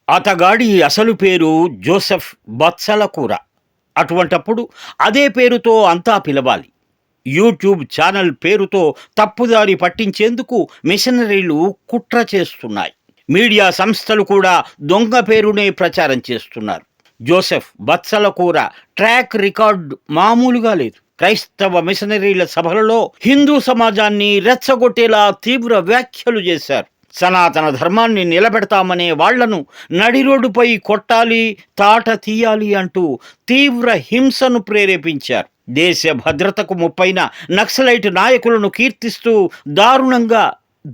అతగాడి అసలు పేరు జోసెఫ్ బత్సలకూర. అటువంటప్పుడు అదే పేరుతో అంతా పిలవాలి. యూట్యూబ్ ఛానల్ పేరుతో తప్పుదారి పట్టించేందుకు మిషనరీలు కుట్ర చేస్తున్నాయి. మీడియా సంస్థలు కూడా దొంగ పేరునే ప్రచారం చేస్తున్నారు. జోసెఫ్ బత్సలకూర ట్రాక్ రికార్డ్ మామూలుగా లేదు. క్రైస్తవ మిషనరీల సభలలో హిందూ సమాజాన్ని రెచ్చగొట్టేలా తీవ్ర వ్యాఖ్యలు చేశారు. సనాతన ధర్మాన్ని నిలబెడతామనే వాళ్లను నడిరోడ్డుపై కొట్టాలి, తాట తీయాలి అంటూ తీవ్ర హింసను ప్రేరేపించారు. దేశ భద్రతకు ముప్పైన నక్సలైట్ నాయకులను కీర్తిస్తూ దారుణంగా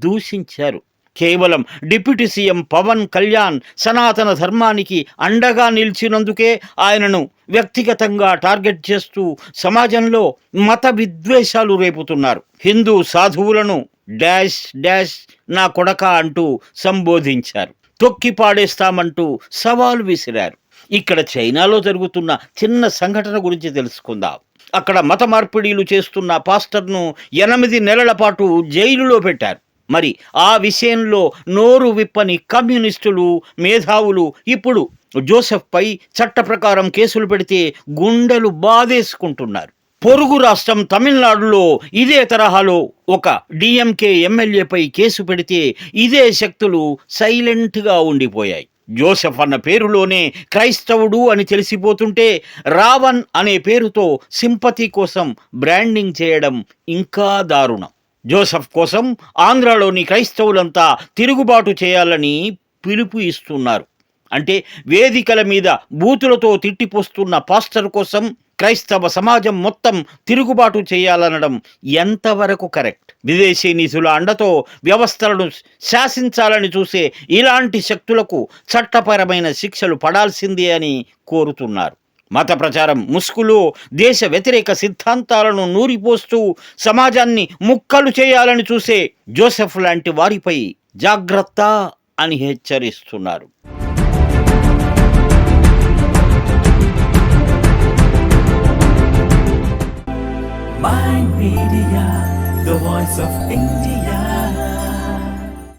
దూషించారు. కేవలం డిప్యూటీ సీఎం పవన్ కళ్యాణ్ సనాతన ధర్మానికి అండగా నిలిచినందుకే ఆయనను వ్యక్తిగతంగా టార్గెట్ చేస్తూ సమాజంలో మత విద్వేషాలు రేపుతున్నారు. హిందూ సాధువులను డాష్ డాష్ నా కొడక అంటూ సంబోధించారు. తొక్కి పాడేస్తామంటూ సవాల్ విసిరారు. ఇక్కడ చైనాలో జరుగుతున్న చిన్న సంఘటన గురించి తెలుసుకుందాం. అక్కడ మత మార్పిడీలు చేస్తున్న పాస్టర్ను 8 నెలల పాటు జైలులో పెట్టారు. మరి ఆ విషయంలో నోరు విప్పని కమ్యూనిస్టులు, మేధావులు ఇప్పుడు జోసెఫ్పై చట్ట ప్రకారం కేసులు పెడితే గుండెలు బాధేసుకుంటున్నారు. పొరుగు రాష్ట్రం తమిళనాడులో ఇదే తరహాలో ఒక డిఎంకే ఎమ్మెల్యేపై కేసు పెడితే ఇదే శక్తులు సైలెంట్గా ఉండిపోయాయి. జోసెఫ్ అన్న పేరులోనే క్రైస్తవుడు అని తెలిసిపోతుంటే రావణ్ అనే పేరుతో సింపతి కోసం బ్రాండింగ్ చేయడం ఇంకా దారుణం. జోసెఫ్ కోసం ఆంధ్రాలోని క్రైస్తవులంతా తిరుగుబాటు చేయాలని పిలుపు ఇస్తున్నారు. అంటే వేదికల మీద బూతులతో తిట్టిపోస్తున్న పాస్టర్ కోసం క్రైస్తవ సమాజం మొత్తం తిరుగుబాటు చేయాలనడం ఎంతవరకు కరెక్ట్? విదేశీ నిధుల అండతో వ్యవస్థలను శాసించాలని చూసే ఇలాంటి శక్తులకు చట్టపరమైన శిక్షలు పడాల్సిందే అని కోరుతున్నారు. మత ప్రచారం ముసుగులో దేశ వ్యతిరేక సిద్ధాంతాలను నూరిపోస్తూ సమాజాన్ని ముక్కలు చేయాలని చూసే జోసెఫ్ లాంటి వారిపై జాగ్రత్త అని హెచ్చరిస్తున్నారు. Mind Media, the voice of India.